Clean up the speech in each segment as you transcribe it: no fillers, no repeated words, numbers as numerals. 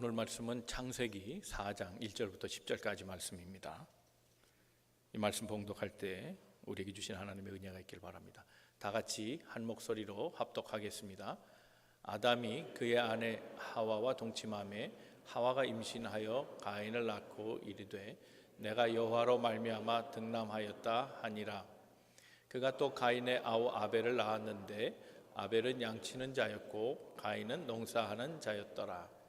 오늘 말씀은 창세기 4장 1절부터 10절까지 말씀입니다. 이 말씀 봉독할 때 우리에게 주신 하나님의 은혜가 있길 바랍니다. 다 같이 한 목소리로 합독하겠습니다. 아담이 그의 아내 하와와 동침하매 하와가 임신하여 가인을 낳고 이르되 내가 여호와로 말미암아 등남하였다 하니라. 그가 또 가인의 아우 아벨을 낳았는데 아벨은 양치는 자였고 가인은 농사하는 자였더라.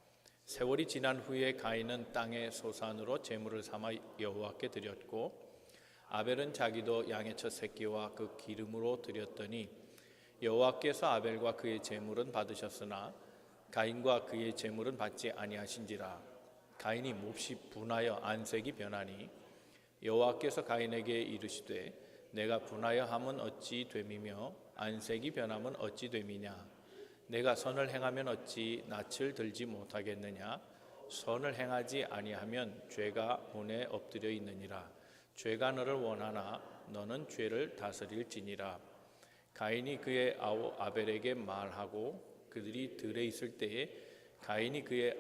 세월이 지난 후에 가인은 땅의 소산으로 제물을 삼아 여호와께 드렸고 아벨은 자기도 양의 첫 새끼와 그 기름으로 드렸더니 여호와께서 아벨과 그의 제물은 받으셨으나 가인과 그의 제물은 받지 아니하신지라. 가인이 몹시 분하여 안색이 변하니 여호와께서 가인에게 이르시되 내가 분하여 함은 어찌 됨이며 안색이 변함은 어찌 됨이냐. 내가 선을 행하면 어찌 낯을 들지 못하겠느냐. 선을 행하지 아니하면 죄가 문에 엎드려 있느니라. 죄가 너를 원하나 너는 죄를 다스릴지니라. 가인이 그의 아우 아벨에게 말하고 그들이 들에 있을 때에 가인이 그의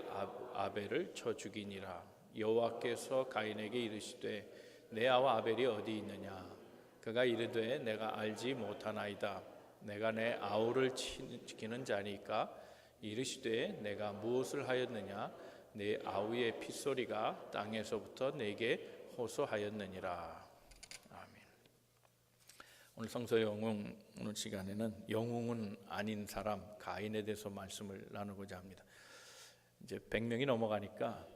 아벨을 쳐 죽이니라. 여호와께서 가인에게 이르시되 내 아우 아벨이 어디 있느냐. 그가 이르되 내가 알지 못하나이다. 내가 내 아우를 지키는 자니까. 이르시되 내가 무엇을 하였느냐. 내 아우의 핏소리가 땅에서부터 내게 호소하였느니라. 아멘. 오늘 성서 영웅 오늘 시간에는 영웅은 아닌 사람 가인에 대해서 말씀을 나누고자 합니다. 이제 100명이 넘어가니까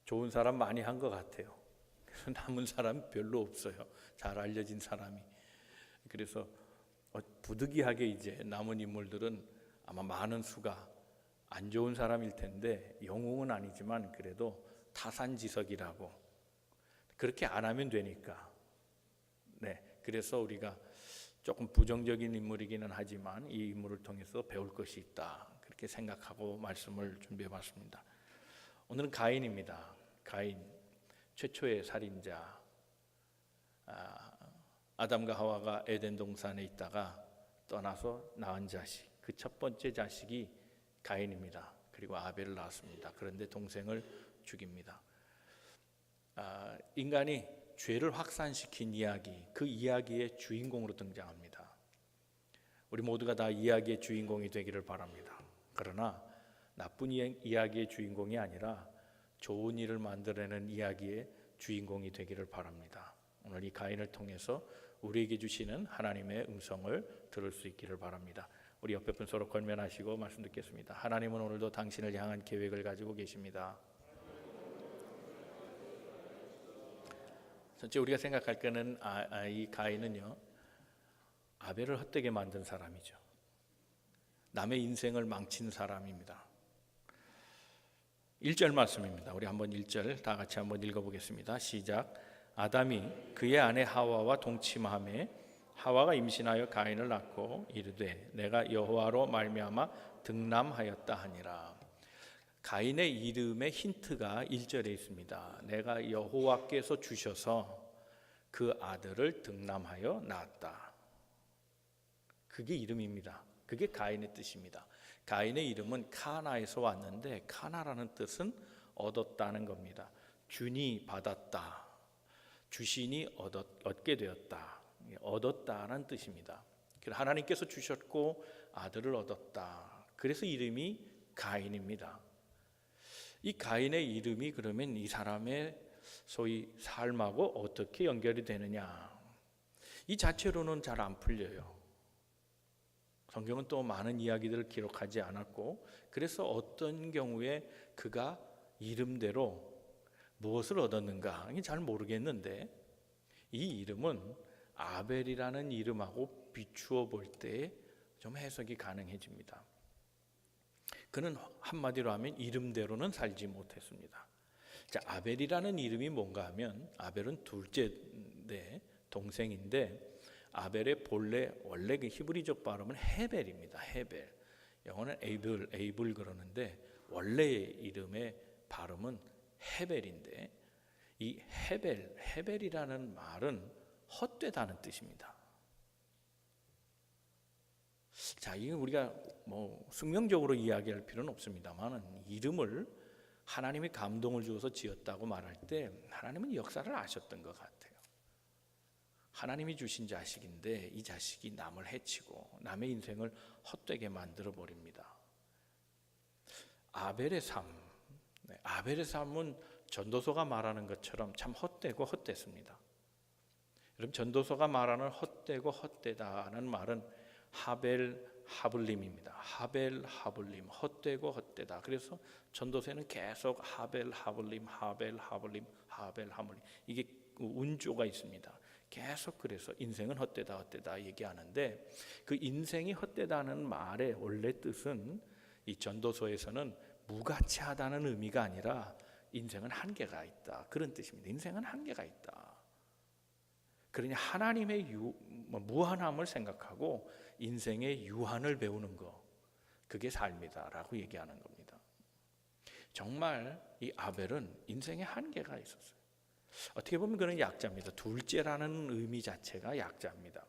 좋은 사람 많이 한 것 같아요. 그래서 남은 사람 별로 없어요. 잘 알려진 사람이. 그래서 부득이하게 이제 남은 인물들은 아마 많은 수가 안 좋은 사람일 텐데 영웅은 아니지만 그래도 타산지석이라고 그렇게 안 하면 되니까. 그래서 우리가 조금 부정적인 인물이기는 하지만 이 인물을 통해서 배울 것이 있다. 그렇게 생각하고 말씀을 준비해봤습니다. 오늘은 가인입니다. 가인, 최초의 살인자. 아담과 하와가 에덴 동산에 있다가 떠나서 낳은 자식, 그 첫 번째 자식이 가인입니다. 그리고 아벨을 낳았습니다. 그런데 동생을 죽입니다. 인간이 죄를 확산시킨 이야기, 그 이야기의 주인공으로 등장합니다. 우리 모두가 다 이야기의 주인공이 되기를 바랍니다. 그러나 나쁜 이야기의 주인공이 아니라 좋은 일을 만들어내는 이야기의 주인공이 되기를 바랍니다. 오늘 이 가인을 통해서 우리에게 주시는 하나님의 음성을 들을 수 있기를 바랍니다. 우리 옆에 분 서로 권면하시고 말씀 듣겠습니다. 하나님은 오늘도 당신을 향한 계획을 가지고 계십니다. 전체 우리가 생각할 때는 이 가인은요, 아벨을 헛되게 만든 사람이죠. 남의 인생을 망친 사람입니다. 1절 말씀입니다. 우리 한번 1절 다 같이 한번 읽어보겠습니다. 시작. 아담이 그의 아내 하와와 동침하매 하와가 임신하여 가인을 낳고 이르되 내가 여호와로 말미암아 등남하였다 하니라. 가인의 이름의 힌트가 1절에 있습니다. 내가 여호와께서 주셔서 그 아들을 등남하여 낳았다. 그게 이름입니다. 그게 가인의 뜻입니다. 가인의 이름은 카나에서 왔는데 카나라는 뜻은 얻었다는 겁니다. 준이 받았다. 주신이 얻게 되었다. 얻었다는 뜻입니다. 하나님께서 주셨고 아들을 얻었다. 그래서 이름이 가인입니다. 이 가인의 이름이 그러면 이 사람의 소위 삶하고 어떻게 연결이 되느냐? 이 자체로는 잘 안 풀려요. 성경은 또 많은 이야기들을 기록하지 않았고 그래서 어떤 경우에 그가 이름대로 무엇을 얻었는가 잘 모르겠는데 이 이름은 아벨이라는 이름하고 비추어 볼 때 좀 해석이 가능해집니다. 그는 한마디로 하면 이름대로는 살지 못했습니다. 자, 아벨이라는 이름이 뭔가 하면 아벨은 둘째인데 동생인데 아벨의 원래 그 히브리적 발음은 헤벨입니다. 헤벨. 영어는 에이블 그러는데 원래의 이름의 발음은 헤벨인데 이 헤벨이라는 말은 헛되다는 뜻입니다. 자, 이게 우리가 숙명적으로 이야기할 필요는 없습니다만 이름을 하나님이 감동을 주어서 지었다고 말할 때 하나님은 역사를 아셨던 것 같아요. 하나님이 주신 자식인데 이 자식이 남을 해치고 남의 인생을 헛되게 만들어 버립니다. 아벨의 삶, 아벨의 삶은 전도서가 말하는 것처럼 참 헛되고 헛됐습니다. 여러분, 전도서가 말하는 헛되고 헛되다는 말은 하벨 하블림입니다. 하벨 하블림, 헛되고 헛되다. 그래서 전도서에는 계속 하벨 하블림, 하벨 하블림, 하벨 하블림, 이게 운조가 있습니다. 계속 그래서 인생은 헛되다 헛되다 얘기하는데, 그 인생이 헛되다는 말의 원래 뜻은 이 전도서에서는 무가치하다는 의미가 아니라 인생은 한계가 있다, 그런 뜻입니다. 인생은 한계가 있다. 그러니 하나님의 무한함을 생각하고 인생의 유한을 배우는 거, 그게 삶이다라고 얘기하는 겁니다. 정말 이 아벨은 인생의 한계가 있었어요. 어떻게 보면 그는 약자입니다. 둘째라는 의미 자체가 약자입니다.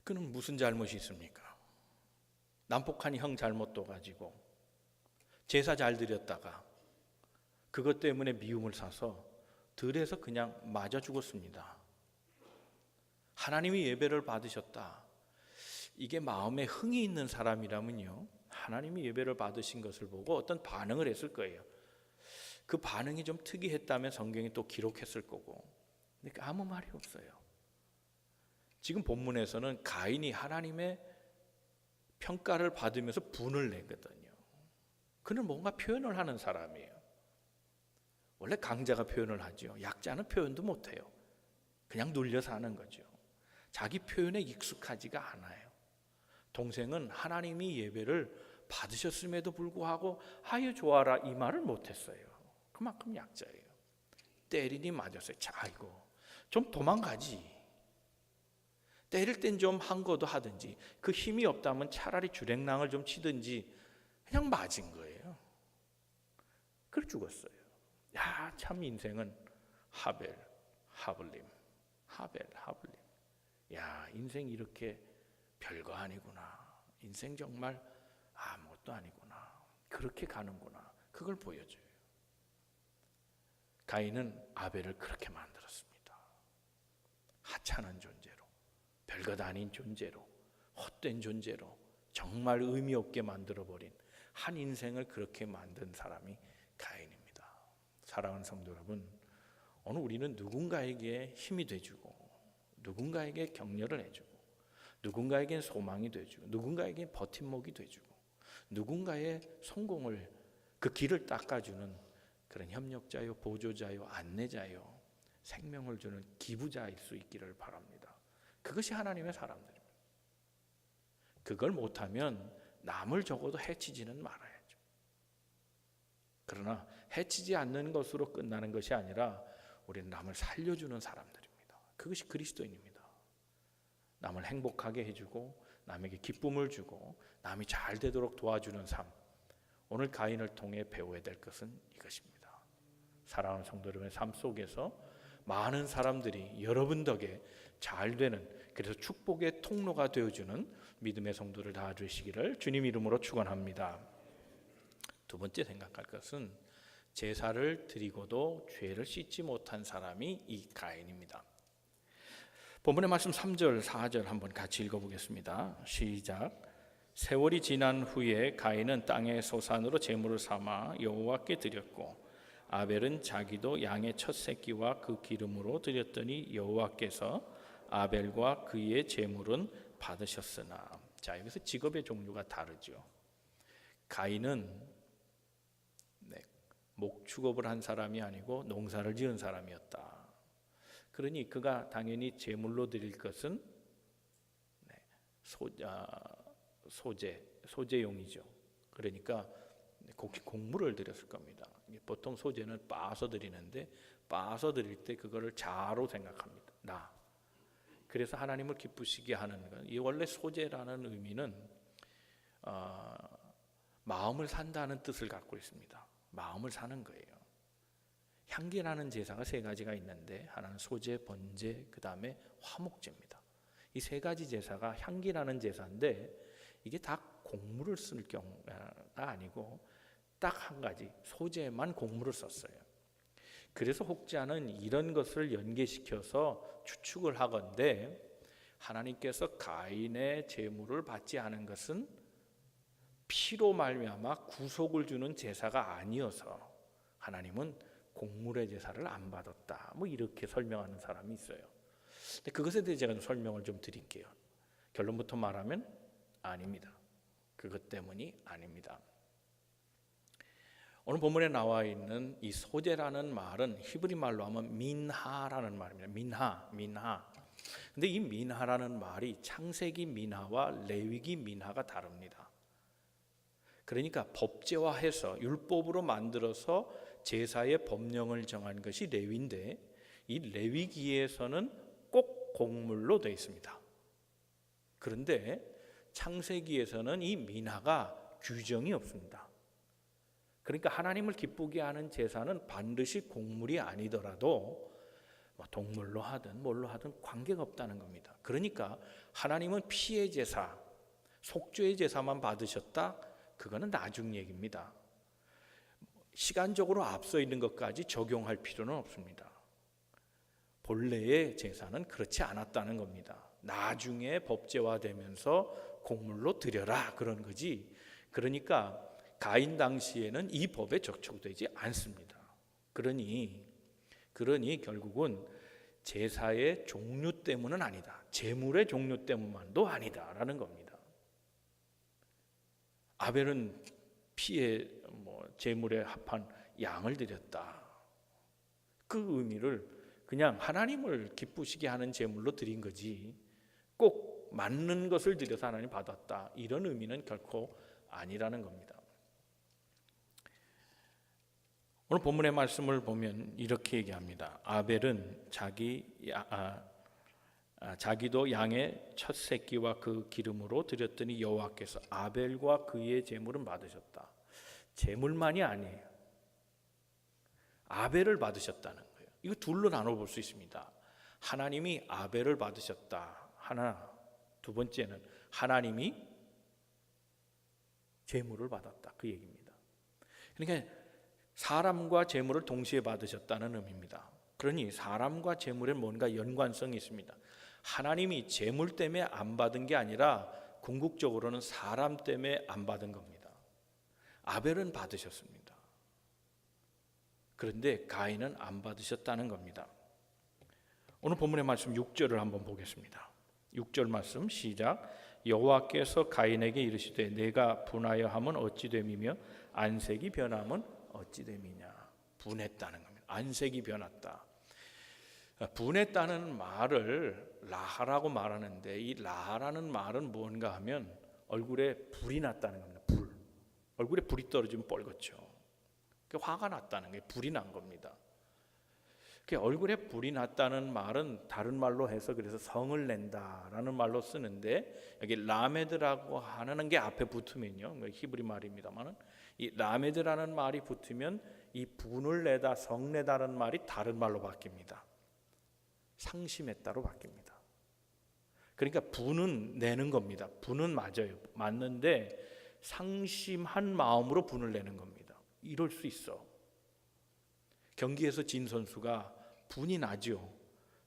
그는 무슨 잘못이 있습니까? 난폭한 형 잘못도 가지고 제사 잘 드렸다가 그것 때문에 미움을 사서 들에서 그냥 맞아 죽었습니다. 하나님이 예배를 받으셨다, 이게 마음에 흥이 있는 사람이라면요, 하나님이 예배를 받으신 것을 보고 어떤 반응을 했을 거예요. 그 반응이 좀 특이했다면 성경이 또 기록했을 거고, 그러니까 아무 말이 없어요. 지금 본문에서는 가인이 하나님의 평가를 받으면서 분을 내거든요. 그는 뭔가 표현을 하는 사람이에요. 원래 강자가 표현을 하죠. 약자는 표현도 못해요. 그냥 눌려서 하는 거죠. 자기 표현에 익숙하지가 않아요. 동생은 하나님이 예배를 받으셨음에도 불구하고 아유 좋아라 이 말을 못했어요. 그만큼 약자예요. 때리니 맞았어요. 아이고 좀 도망가지. 때릴 땐 좀 항거도 하든지, 그 힘이 없다면 차라리 주랭랑을 좀 치든지 그냥 맞은 거예요. 그래 죽었어요. 야, 참 인생은 하벨 하블림, 하벨 하블림. 야, 인생 이렇게 별거 아니구나. 인생 정말 아무것도 아니구나. 그렇게 가는구나. 그걸 보여줘요. 가인은 아벨을 그렇게 만들었습니다. 하찮은 존재로, 별것 아닌 존재로, 헛된 존재로 정말 의미 없게 만들어버린 한 인생을 그렇게 만든 사람이 가인입니다. 사랑하는 성도 여러분, 오늘 우리는 누군가에게 힘이 돼주고, 누군가에게 격려를 해주고, 누군가에게 소망이 돼주고, 누군가에게 버팀목이 돼주고, 누군가의 성공을, 그 길을 닦아주는 그런 협력자요, 보조자요, 안내자요, 생명을 주는 기부자일 수 있기를 바랍니다. 그것이 하나님의 사람들입니다. 그걸 못하면 남을 적어도 해치지는 말아야죠. 그러나 해치지 않는 것으로 끝나는 것이 아니라 우리는 남을 살려주는 사람들입니다. 그것이 그리스도인입니다. 남을 행복하게 해주고 남에게 기쁨을 주고 남이 잘 되도록 도와주는 삶, 오늘 가인을 통해 배워야 될 것은 이것입니다. 사랑하는 성도 여러분의 삶 속에서 많은 사람들이 여러분 덕에 잘 되는, 그래서 축복의 통로가 되어주는 믿음의 성도를 낳아주시기를 주님 이름으로 축원합니다. 두 번째 생각할 것은 제사를 드리고도 죄를 씻지 못한 사람이 이 가인입니다. 본문의 말씀 3절 4절 한번 같이 읽어보겠습니다. 시작. 세월이 지난 후에 가인은 땅의 소산으로 제물을 삼아 여호와께 드렸고 아벨은 자기도 양의 첫 새끼와 그 기름으로 드렸더니 여호와께서 아벨과 그의 제물은 받으셨으나. 자, 여기서 직업의 종류가 다르죠. 가인은 목축업을 한 사람이 아니고 농사를 지은 사람이었다. 그러니 그가 당연히 제물로 드릴 것은 소제용이죠. 그러니까 곡물을 드렸을 겁니다. 보통 소제는 빻아서 드리는데 빻아서 드릴 때 그거를 자로 생각합니다. 그래서 하나님을 기쁘시게 하는 것. 이 원래 소제라는 의미는 마음을 산다는 뜻을 갖고 있습니다. 마음을 사는 거예요. 향기나는 제사가 세 가지가 있는데 하나는 소제, 번제, 그 다음에 화목제입니다. 이 세 가지 제사가 향기나는 제사인데 이게 다 곡물을 쓸 경우가 아니고 딱 한 가지 소재만 곡물을 썼어요. 그래서 혹자는 이런 것을 연계시켜서 추측을 하건대 하나님께서 가인의 제물을 받지 않은 것은 피로 말미암아 구속을 주는 제사가 아니어서 하나님은 곡물의 제사를 안 받았다. 뭐 이렇게 설명하는 사람이 있어요. 근데 그것에 대해 제가 좀 설명을 좀 드릴게요. 결론부터 말하면 아닙니다. 그것 때문이 아닙니다. 오늘 본문에 나와 있는 이 소재라는 말은 히브리 말로 하면 민하라는 말입니다. 민하. 근데 이 민하라는 말이 창세기 민하와 레위기 민하가 다릅니다. 그러니까 법제화해서 율법으로 만들어서 제사의 법령을 정한 것이 레위인데 이 레위기에서는 꼭 곡물로 되어 있습니다. 그런데 창세기에서는 이 민하가 규정이 없습니다. 그러니까 하나님을 기쁘게 하는 제사는 반드시 곡물이 아니더라도 동물로 하든 뭘로 하든 관계가 없다는 겁니다. 그러니까 하나님은 피의 제사, 속죄의 제사만 받으셨다? 그거는 나중 얘기입니다. 시간적으로 앞서 있는 것까지 적용할 필요는 없습니다. 본래의 제사는 그렇지 않았다는 겁니다. 나중에 법제화되면서 곡물로 드려라 그런 거지. 그러니까 가인 당시에는 이 법에 적용되지 않습니다. 그러니 결국은 제사의 종류 때문은 아니다. 제물의 종류 때문만도 아니다라는 겁니다. 아벨은 피의 제물에 합한 양을 드렸다. 그 의미를 그냥 하나님을 기쁘시게 하는 제물로 드린 거지 꼭 맞는 것을 드려서 하나님 받았다. 이런 의미는 결코 아니라는 겁니다. 오늘 본문의 말씀을 보면 이렇게 얘기합니다. 아벨은 자기도 양의 첫 새끼와 그 기름으로 드렸더니 여호와께서 아벨과 그의 제물은 받으셨다. 제물만이 아니에요. 아벨을 받으셨다는 거예요. 이거 둘로 나눠볼 수 있습니다. 하나님이 아벨을 받으셨다. 하나. 두 번째는 하나님이 제물을 받았다. 그 얘기입니다. 그러니까 사람과 제물을 동시에 받으셨다는 의미입니다. 그러니 사람과 제물에 뭔가 연관성이 있습니다. 하나님이 제물 때문에 안 받은 게 아니라 궁극적으로는 사람 때문에 안 받은 겁니다. 아벨은 받으셨습니다. 그런데 가인은 안 받으셨다는 겁니다. 오늘 본문의 말씀 6절을 한번 보겠습니다. 6절 말씀 시작. 여호와께서 가인에게 이르시되 내가 분하여 함은 어찌 됨이며 안색이 변함은 어찌 됨이냐. 분했다는 겁니다. 안색이 변했다. 분했다는 말을 라하라고 말하는데 이 라하라는 말은 뭔가 하면 얼굴에 불이 났다는 겁니다. 불. 얼굴에 불이 떨어지면 뻘겋죠. 화가 났다는 게 불이 난 겁니다. 얼굴에 불이 났다는 말은 다른 말로 해서 그래서 성을 낸다라는 말로 쓰는데 여기 라메드라고 하는 게 앞에 붙으면요. 히브리 말입니다만은 이 라메드라는 말이 붙으면 이 분을 내다 성내다라는 말이 다른 말로 바뀝니다. 상심했다로 바뀝니다. 그러니까 분은 내는 겁니다. 분은 맞아요. 맞는데 상심한 마음으로 분을 내는 겁니다. 이럴 수 있어. 경기에서 진 선수가 분이 나죠.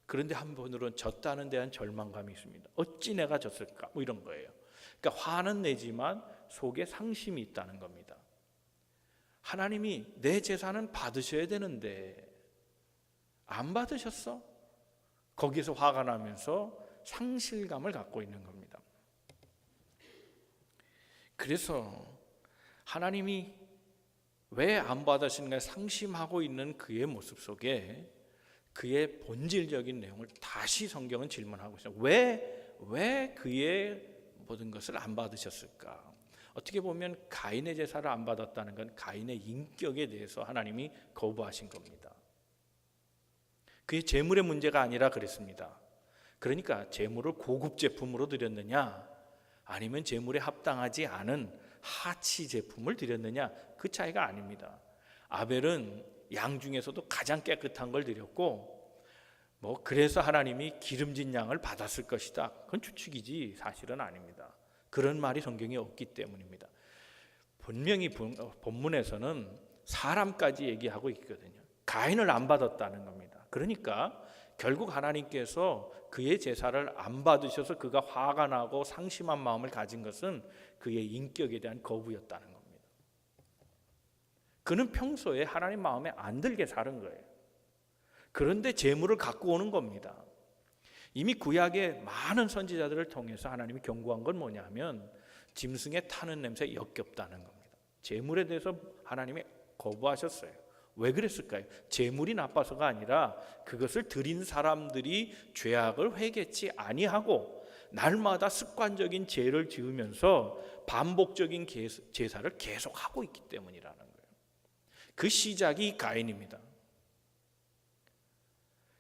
그런데 한편으로는 졌다는 데한 절망감이 있습니다. 어찌 내가 졌을까? 뭐 이런 거예요. 그러니까 화는 내지만 속에 상심이 있다는 겁니다. 하나님이 내 제사는 받으셔야 되는데 안 받으셨어? 거기서 화가 나면서 상실감을 갖고 있는 겁니다. 그래서 하나님이 왜 안 받으시는가 상심하고 있는 그의 모습 속에 그의 본질적인 내용을 다시 성경은 질문하고 있어요. 왜 그의 모든 것을 안 받으셨을까? 어떻게 보면 가인의 제사를 안 받았다는 건 가인의 인격에 대해서 하나님이 거부하신 겁니다. 그의 재물의 문제가 아니라 그랬습니다. 그러니까 재물을 고급 제품으로 드렸느냐 아니면 재물에 합당하지 않은 하치 제품을 드렸느냐 그 차이가 아닙니다. 아벨은 양 중에서도 가장 깨끗한 걸 드렸고 그래서 하나님이 기름진 양을 받았을 것이다. 그건 추측이지 사실은 아닙니다. 그런 말이 성경에 없기 때문입니다. 분명히 본문에서는 사람까지 얘기하고 있거든요. 가인을 안 받았다는 겁니다. 그러니까 결국 하나님께서 그의 제사를 안 받으셔서 그가 화가 나고 상심한 마음을 가진 것은 그의 인격에 대한 거부였다는 겁니다. 그는 평소에 하나님 마음에 안 들게 사는 거예요. 그런데 재물을 갖고 오는 겁니다. 이미 구약의 많은 선지자들을 통해서 하나님이 경고한 건 뭐냐면 짐승에 타는 냄새 역겹다는 겁니다. 재물에 대해서 하나님이 거부하셨어요. 왜 그랬을까요? 재물이 나빠서가 아니라 그것을 드린 사람들이 죄악을 회개치 아니하고 날마다 습관적인 죄를 지으면서 반복적인 제사를 계속하고 있기 때문이라는 거예요. 그 시작이 가인입니다.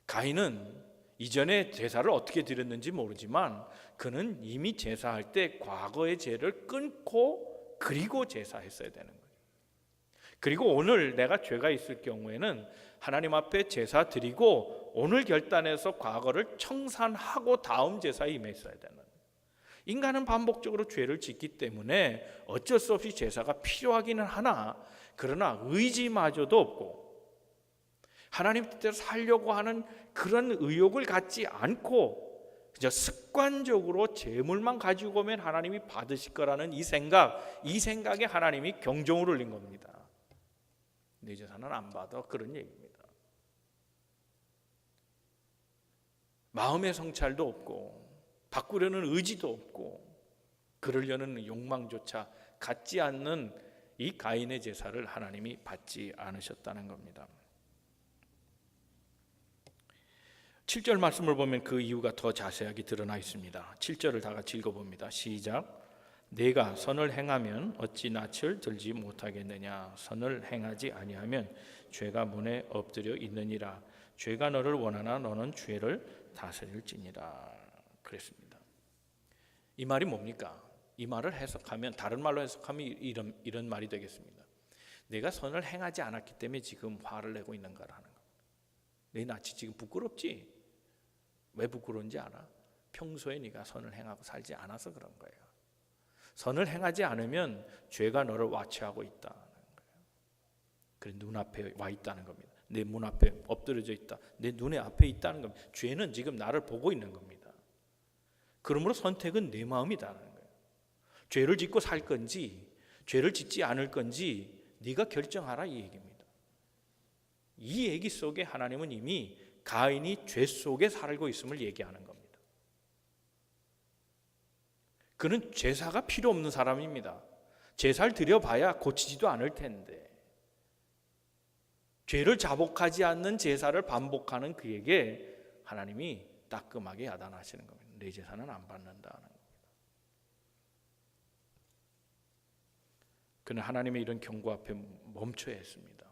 가인은 이전에 제사를 어떻게 드렸는지 모르지만 그는 이미 제사할 때 과거의 죄를 끊고 그리고 제사했어야 되는 거예요. 그리고 오늘 내가 죄가 있을 경우에는 하나님 앞에 제사 드리고 오늘 결단해서 과거를 청산하고 다음 제사에 임했어야 되는 거예요. 인간은 반복적으로 죄를 짓기 때문에 어쩔 수 없이 제사가 필요하기는 하나 그러나 의지마저도 없고 하나님 뜻대로 살려고 하는 그런 의욕을 갖지 않고 그저 습관적으로 재물만 가지고 오면 하나님이 받으실 거라는 이 생각에 하나님이 경종을 울린 겁니다. 내 제사는 안 받아, 그런 얘기입니다. 마음의 성찰도 없고 바꾸려는 의지도 없고 그러려는 욕망조차 갖지 않는 이 가인의 제사를 하나님이 받지 않으셨다는 겁니다. 7절 말씀을 보면 그 이유가 더 자세하게 드러나 있습니다. 7절을 다 같이 읽어봅니다. 시작. 내가 선을 행하면 어찌 낯을 들지 못하겠느냐. 선을 행하지 아니하면 죄가 문에 엎드려 있느니라. 죄가 너를 원하나 너는 죄를 다스릴지니라. 그랬습니다. 이 말이 뭡니까? 이 말을 해석하면 다른 말로 해석하면 이런 말이 되겠습니다. 내가 선을 행하지 않았기 때문에 지금 화를 내고 있는 거라는 거. 내 낯이 지금 부끄럽지? 왜 부끄러운지 알아? 평소에 네가 선을 행하고 살지 않아서 그런 거예요. 선을 행하지 않으면 죄가 너를 와치하고 있다는 거예요. 그래 눈앞에 와 있다는 겁니다. 내 문 앞에 엎드려져 있다. 내 눈에 앞에 있다는 겁니다. 죄는 지금 나를 보고 있는 겁니다. 그러므로 선택은 내 마음이다는 거예요. 죄를 짓고 살 건지 죄를 짓지 않을 건지 네가 결정하라 이 얘기입니다. 이 얘기 속에 하나님은 이미 가인이 죄 속에 살고 있음을 얘기하는 겁니다. 그는 제사가 필요 없는 사람입니다. 제사를 드려봐야 고치지도 않을 텐데 죄를 자복하지 않는 제사를 반복하는 그에게 하나님이 따끔하게 야단하시는 겁니다. 내 제사는 안 받는다는 겁니다. 그는 하나님의 이런 경고 앞에 멈춰야 했습니다.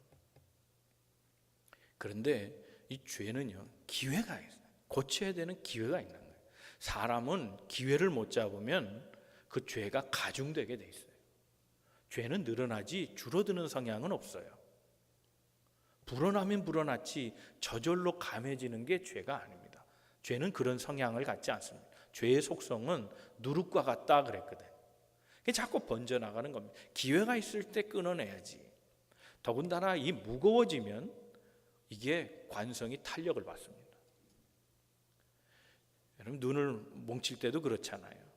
그런데 이 죄는요 기회가 있어요. 고쳐야 되는 기회가 있는 거예요. 사람은 기회를 못 잡으면 그 죄가 가중되게 돼 있어요. 죄는 늘어나지 줄어드는 성향은 없어요. 불어나면 불어났지 저절로 감해지는 게 죄가 아닙니다. 죄는 그런 성향을 갖지 않습니다. 죄의 속성은 누룩과 같다 그랬거든. 자꾸 번져나가는 겁니다. 기회가 있을 때 끊어내야지. 더군다나 이 무거워지면 이게 관성이 탄력을 받습니다. 여러분 눈을 뭉칠 때도 그렇잖아요.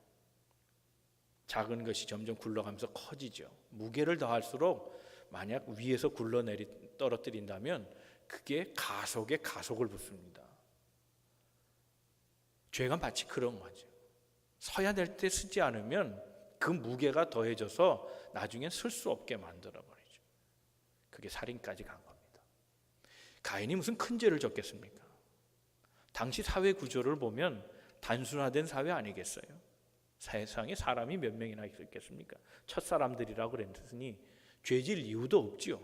작은 것이 점점 굴러가면서 커지죠. 무게를 더할수록 만약 위에서 떨어뜨린다면 그게 가속에 가속을 붙습니다. 죄가 마치 그런 거죠. 서야 될 때 서지 않으면 그 무게가 더해져서 나중엔 설 수 없게 만들어버리죠. 그게 살인까지 간 겁니다. 가인이 무슨 큰 죄를 졌겠습니까? 당시 사회 구조를 보면 단순화된 사회 아니겠어요? 세상에 사람이 몇 명이나 있었겠습니까? 첫사람들이라고 그랬으니 죄질 이유도 없지요.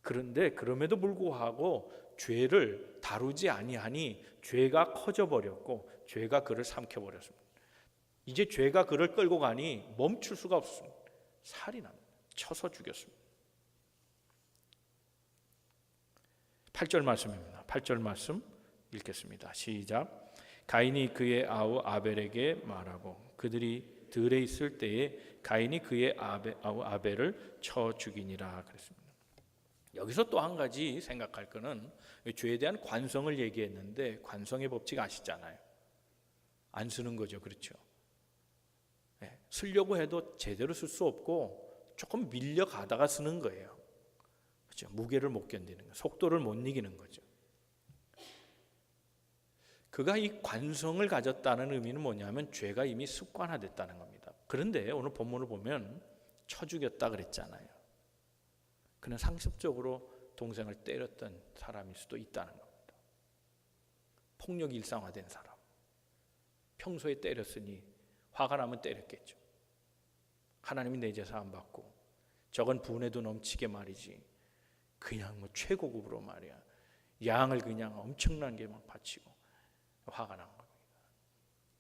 그런데 그럼에도 불구하고 죄를 다루지 아니하니 죄가 커져버렸고 죄가 그를 삼켜버렸습니다. 이제 죄가 그를 끌고 가니 멈출 수가 없습니다. 살인합니다. 쳐서 죽였습니다. 8절 말씀입니다. 8절 말씀 읽겠습니다. 시작. 가인이 그의 아우 아벨에게 말하고 그들이 들에 있을 때에 가인이 그의 아벨을 쳐 죽이니라 그랬습니다. 여기서 또 한 가지 생각할 거는 죄에 대한 관성을 얘기했는데 관성의 법칙 아시잖아요. 안 쓰는 거죠. 그렇죠? 쓰려고 해도 제대로 쓸 수 없고 조금 밀려가다가 쓰는 거예요. 그렇죠? 무게를 못 견디는 거, 속도를 못 이기는 거죠. 그가 이 관성을 가졌다는 의미는 뭐냐면 죄가 이미 습관화됐다는 겁니다. 그런데 오늘 본문을 보면 쳐 죽였다 그랬잖아요. 그는 상습적으로 동생을 때렸던 사람일 수도 있다는 겁니다. 폭력이 일상화된 사람. 평소에 때렸으니 화가 나면 때렸겠죠. 하나님이 내 제사 안 받고 저건 분에도 넘치게 말이지 그냥 뭐 최고급으로 말이야 양을 그냥 엄청난 게 막 바치고 화가 난 겁니다.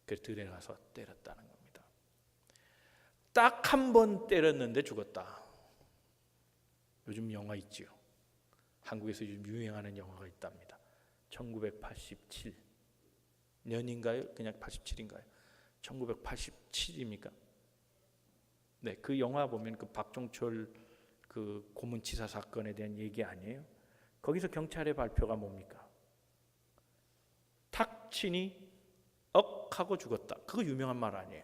그래서 들에 가서 때렸다는 겁니다. 딱 한 번 때렸는데 죽었다. 요즘 영화 있지요. 한국에서 요즘 유행하는 영화가 있답니다. 1987년인가요? 그냥 87인가요? 1987입니까? 네, 그 영화 보면 그 박종철 그 고문치사 사건에 대한 얘기 아니에요? 거기서 경찰의 발표가 뭡니까? 탁 치니 억 하고 죽었다. 그거 유명한 말 아니에요?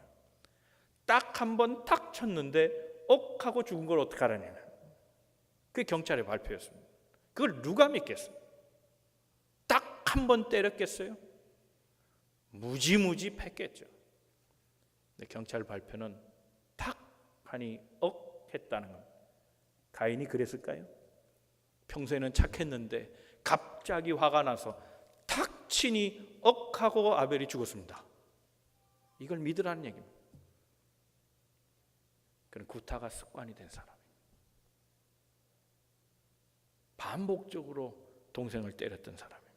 딱 한 번 탁 쳤는데 억 하고 죽은 걸 어떻게 알아내냐? 그게 경찰의 발표였습니다. 그걸 누가 믿겠어요? 딱 한 번 때렸겠어요? 무지무지 팼겠죠. 근데 경찰 발표는 탁 하니 억 했다는 겁니다. 가인이 그랬을까요? 평소에는 착했는데 갑자기 화가 나서 탁 치니 억 하고 아벨이 죽었습니다. 이걸 믿으라는 얘기입니다. 그는 구타가 습관이 된 사람입니다. 반복적으로 동생을 때렸던 사람입니다.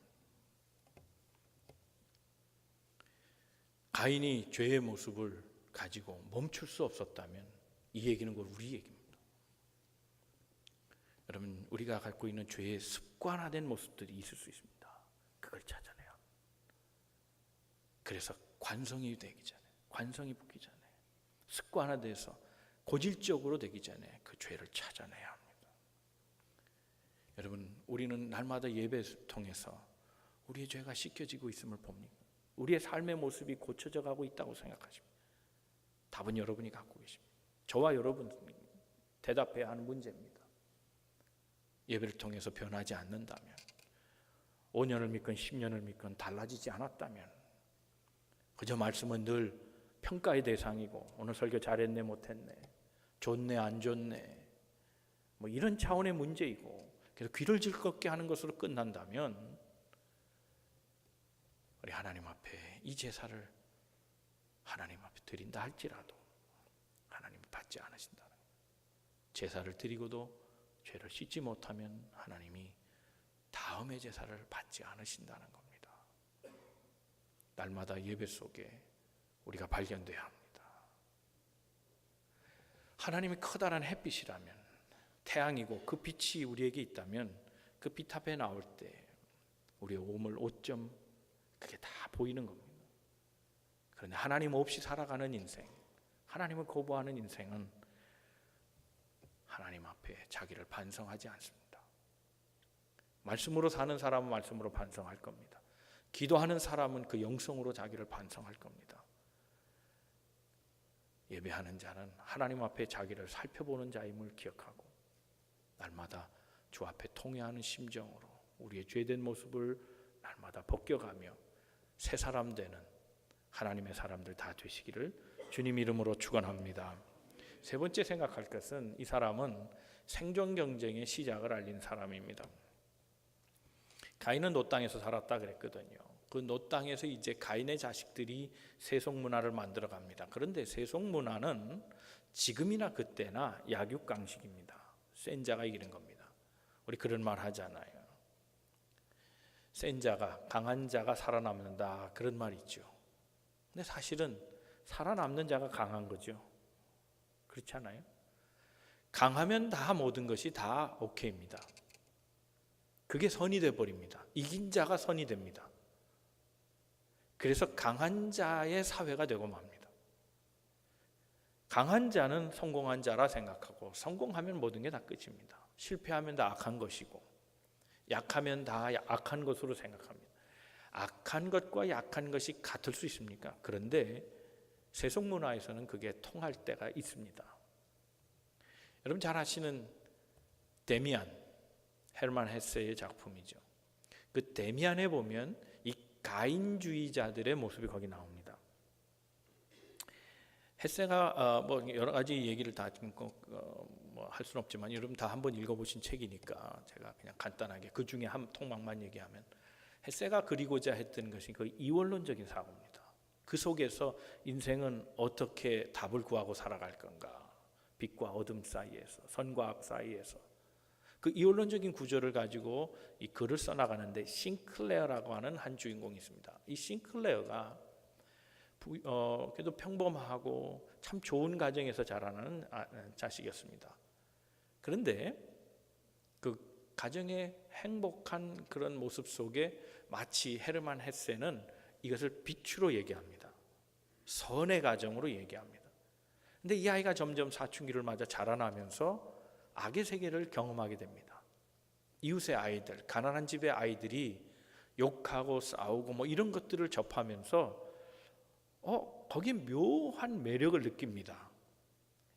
가인이 죄의 모습을 가지고 멈출 수 없었다면 이 얘기는 곧 우리 얘기입니다. 여러분, 우리가 갖고 있는 죄의 습관화된 모습들이 있을 수 있습니다. 그걸 찾아내요. 그래서 관성이 되기 전에, 관성이 붙기 전에, 습관화돼서 고질적으로 되기 전에 그 죄를 찾아내야 합니다. 여러분, 우리는 날마다 예배를 통해서 우리의 죄가 씻겨지고 있음을 봅니까? 우리의 삶의 모습이 고쳐져 가고 있다고 생각하십니까? 답은 여러분이 갖고 계십니다. 저와 여러분이 대답해야 하는 문제입니다. 예배를 통해서 변하지 않는다면, 5년을 믿건 10년을 믿건 달라지지 않았다면, 그저 말씀은 늘 평가의 대상이고 오늘 설교 잘했네 못했네, 좋네 안 좋네, 뭐 이런 차원의 문제이고, 그래서 귀를 즐겁게 하는 것으로 끝난다면 우리 하나님 앞에 이 제사를 하나님 앞에 드린다 할지라도 하나님이 받지 않으신다는 거예요. 제사를 드리고도 죄를 씻지 못하면 하나님이 다음의 제사를 받지 않으신다는 겁니다. 날마다 예배 속에 우리가 발견돼야 합니다. 하나님이 커다란 햇빛이라면, 태양이고 그 빛이 우리에게 있다면 그 빛 앞에 나올 때 우리의 오물, 오점 그게 다 보이는 겁니다. 그런데 하나님 없이 살아가는 인생, 하나님을 거부하는 인생은 하나님 앞에 자기를 반성하지 않습니다. 말씀으로 사는 사람은 말씀으로 반성할 겁니다. 기도하는 사람은 그 영성으로 자기를 반성할 겁니다. 예배하는 자는 하나님 앞에 자기를 살펴보는 자임을 기억하고 날마다 주 앞에 통회하는 심정으로 우리의 죄된 모습을 날마다 벗겨가며 새 사람 되는 하나님의 사람들 다 되시기를 주님 이름으로 축원합니다. 세 번째 생각할 것은 이 사람은 생존 경쟁의 시작을 알린 사람입니다. 가인은 노 땅에서 살았다 그랬거든요. 그 노 땅에서 이제 가인의 자식들이 세속 문화를 만들어 갑니다. 그런데 세속 문화는 지금이나 그때나 약육강식입니다. 센 자가 이기는 겁니다. 우리 그런 말 하잖아요. 센 자가, 강한 자가 살아남는다, 그런 말 있죠. 근데 사실은 살아남는 자가 강한 거죠. 그렇지 않아요? 강하면 다 모든 것이 다 오케이입니다. 그게 선이 돼버립니다. 이긴 자가 선이 됩니다. 그래서 강한 자의 사회가 되고 맙니다. 강한 자는 성공한 자라 생각하고 성공하면 모든 게 다 끝입니다. 실패하면 다 악한 것이고 약하면 다 악한 것으로 생각합니다. 악한 것과 약한 것이 같을 수 있습니까? 그런데 세속 문화에서는 그게 통할 때가 있습니다. 여러분 잘 아시는 데미안, 헤르만 헤세의 작품이죠. 그 데미안에 보면 이 가인주의자들의 모습이 거기 나옵니다. 헤세가 뭐 여러 가지 얘기를 다 할 수는 없지만 여러분 다 한번 읽어보신 책이니까 제가 그냥 간단하게 그 중에 한 통막만 얘기하면, 헤세가 그리고자 했던 것이 그 이원론적인 사고입니다. 그 속에서 인생은 어떻게 답을 구하고 살아갈 건가, 빛과 어둠 사이에서, 선과 악 사이에서, 그 이원론적인 구조를 가지고 이 글을 써나가는데 싱클레어라고 하는 한 주인공이 있습니다. 이 싱클레어가 그래도 평범하고 참 좋은 가정에서 자라는 자식이었습니다. 그런데 그 가정의 행복한 그런 모습 속에 마치 헤르만 헤세는 이것을 빛으로 얘기합니다. 선의 가정으로 얘기합니다. 근데 이 아이가 점점 사춘기를 맞아 자라나면서 악의 세계를 경험하게 됩니다. 이웃의 아이들, 가난한 집의 아이들이 욕하고 싸우고 뭐 이런 것들을 접하면서 거기에 묘한 매력을 느낍니다.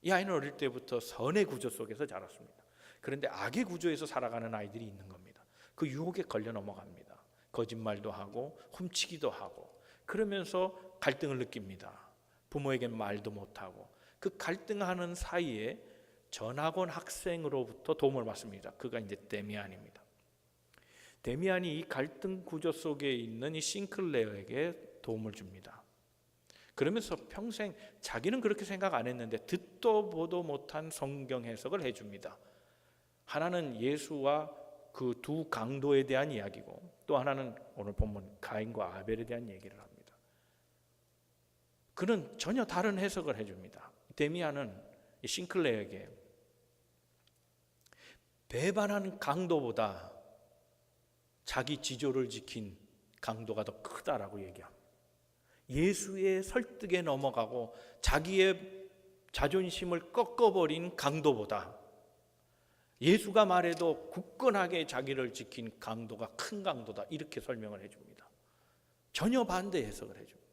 이 아이는 어릴 때부터 선의 구조 속에서 자랐습니다. 그런데 악의 구조에서 살아가는 아이들이 있는 겁니다. 그 유혹에 걸려 넘어갑니다. 거짓말도 하고 훔치기도 하고 그러면서 갈등을 느낍니다. 부모에게 말도 못하고 그 갈등하는 사이에 전학원 학생으로부터 도움을 받습니다. 그가 이제 데미안입니다. 데미안이 이 갈등 구조 속에 있는 이 싱클레어에게 도움을 줍니다. 그러면서 평생 자기는 그렇게 생각 안 했는데 듣도 보도 못한 성경 해석을 해줍니다. 하나는 예수와 그 두 강도에 대한 이야기고 또 하나는 오늘 본문 가인과 아벨에 대한 얘기를 합니다. 그는 전혀 다른 해석을 해줍니다. 데미안은 싱클레어에게 배반한 강도보다 자기 지조를 지킨 강도가 더 크다라고 얘기합니다. 예수의 설득에 넘어가고 자기의 자존심을 꺾어버린 강도보다 예수가 말해도 굳건하게 자기를 지킨 강도가 큰 강도다, 이렇게 설명을 해줍니다. 전혀 반대 해석을 해줍니다.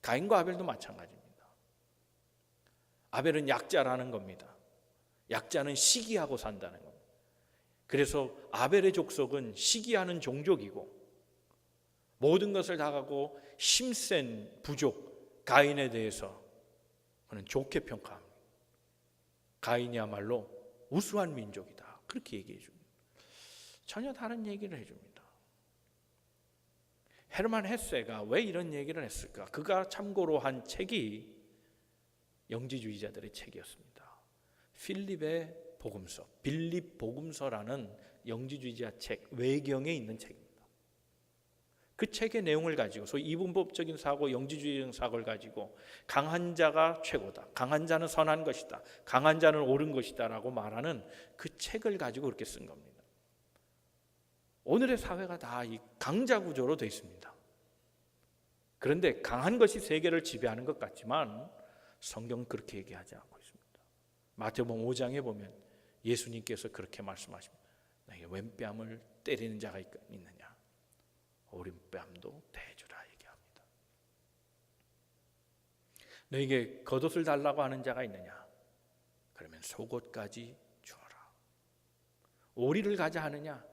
가인과 아벨도 마찬가지입니다. 아벨은 약자라는 겁니다. 약자는 시기하고 산다는 겁니다. 그래서 아벨의 족속은 시기하는 종족이고 모든 것을 다 갖고 힘센 부족 가인에 대해서 그는 좋게 평가합니다. 가인이야말로 우수한 민족이다, 그렇게 얘기해 줍니다. 전혀 다른 얘기를 해줍니다. 헤르만 헤세가 왜 이런 얘기를 했을까? 그가 참고로 한 책이 영지주의자들의 책이었습니다. 필립의 복음서, 빌립 복음서라는 영지주의자 책, 외경에 있는 책입니다. 그 책의 내용을 가지고 소위 이분법적인 사고, 영지주의적 사고를 가지고 강한 자가 최고다, 강한 자는 선한 것이다, 강한 자는 옳은 것이다 라고 말하는 그 책을 가지고 그렇게 쓴 겁니다. 오늘의 사회가 다 이 강자 구조로 되어 있습니다. 그런데 강한 것이 세계를 지배하는 것 같지만 성경은 그렇게 얘기하지 않고 있습니다. 마태복음 5장에 보면 예수님께서 그렇게 말씀하십니다. 너에게 왼뺨을 때리는 자가 있느냐, 오른뺨도 대주라 얘기합니다. 너에게 겉옷을 달라고 하는 자가 있느냐, 그러면 속옷까지 주어라. 오리를 가자 하느냐,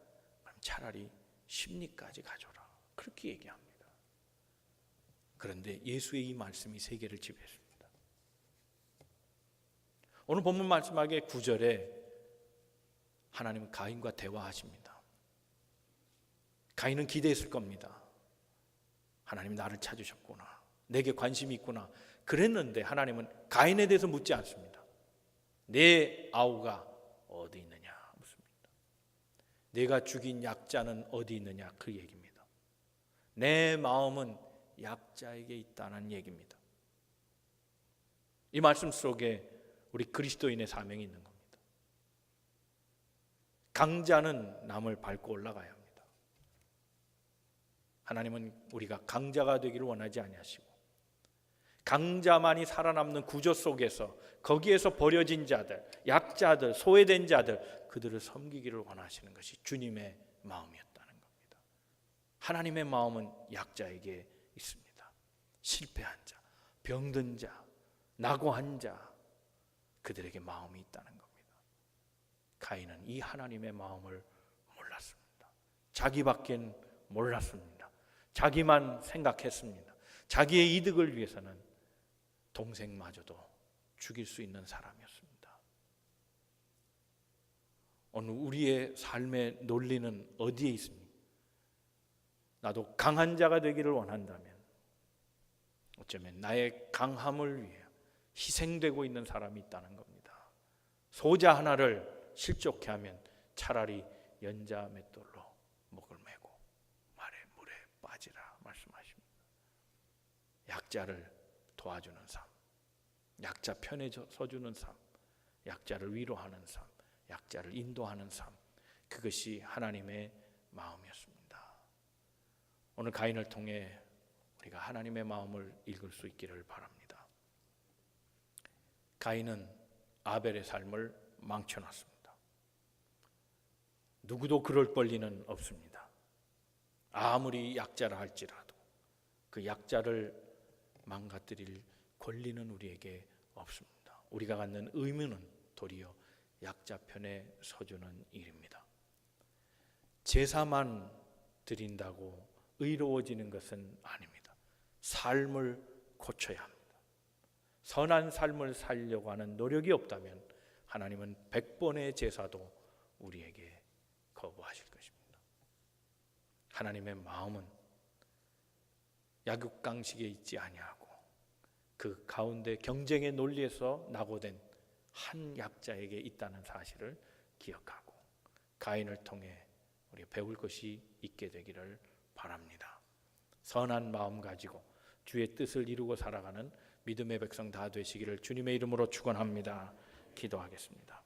그럼 차라리 십리까지 가져라, 그렇게 얘기합니다. 그런데 예수의 이 말씀이 세계를 지배했습니다. 오늘 본문 말씀하기에 9절에 하나님은 가인과 대화하십니다. 가인은 기대했을 겁니다. 하나님 나를 찾으셨구나, 내게 관심이 있구나 그랬는데 하나님은 가인에 대해서 묻지 않습니다. 내 아우가 어디 있느냐 묻습니다. 내가 죽인 약자는 어디 있느냐, 그 얘기입니다. 내 마음은 약자에게 있다는 얘기입니다. 이 말씀 속에 우리 그리스도인의 사명이 있는 겁니다. 강자는 남을 밟고 올라가야 합니다. 하나님은 우리가 강자가 되기를 원하지 아니하시고 강자만이 살아남는 구조 속에서 거기에서 버려진 자들, 약자들, 소외된 자들, 그들을 섬기기를 원하시는 것이 주님의 마음이었다는 겁니다. 하나님의 마음은 약자에게 있습니다. 실패한 자, 병든 자, 낙오한 자, 그들에게 마음이 있다는 겁니다. 가인은 이 하나님의 마음을 몰랐습니다. 자기밖엔 몰랐습니다. 자기만 생각했습니다. 자기의 이득을 위해서는 동생마저도 죽일 수 있는 사람이었습니다. 오늘 우리의 삶의 논리는 어디에 있습니까? 나도 강한 자가 되기를 원한다면 어쩌면 나의 강함을 위해 희생되고 있는 사람이 있다는 겁니다. 소자 하나를 실족케 하면 차라리 연자 맷돌로 목을 메고 말에 물에 빠지라 말씀하십니다. 약자를 도와주는 삶, 약자 편에 서주는 삶, 약자를 위로하는 삶, 약자를 인도하는 삶, 그것이 하나님의 마음이었습니다. 오늘 가인을 통해 우리가 하나님의 마음을 읽을 수 있기를 바랍니다. 가인은 아벨의 삶을 망쳐놨습니다. 누구도 그럴 권리는 없습니다. 아무리 약자라 할지라도 그 약자를 망가뜨릴 권리는 우리에게 없습니다. 우리가 갖는 의무는 도리어 약자 편에 서주는 일입니다. 제사만 드린다고 의로워지는 것은 아닙니다. 삶을 고쳐야 합니다. 선한 삶을 살려고 하는 노력이 없다면 하나님은 100번의 제사도 우리에게 거부하실 것입니다. 하나님의 마음은 약육강식에 있지 아니하고 그 가운데 경쟁의 논리에서 낙오된 한 약자에게 있다는 사실을 기억하고 가인을 통해 우리 배울 것이 있게 되기를 바랍니다. 선한 마음 가지고 주의 뜻을 이루고 살아가는 믿음의 백성 다 되시기를 주님의 이름으로 축원합니다. 기도하겠습니다.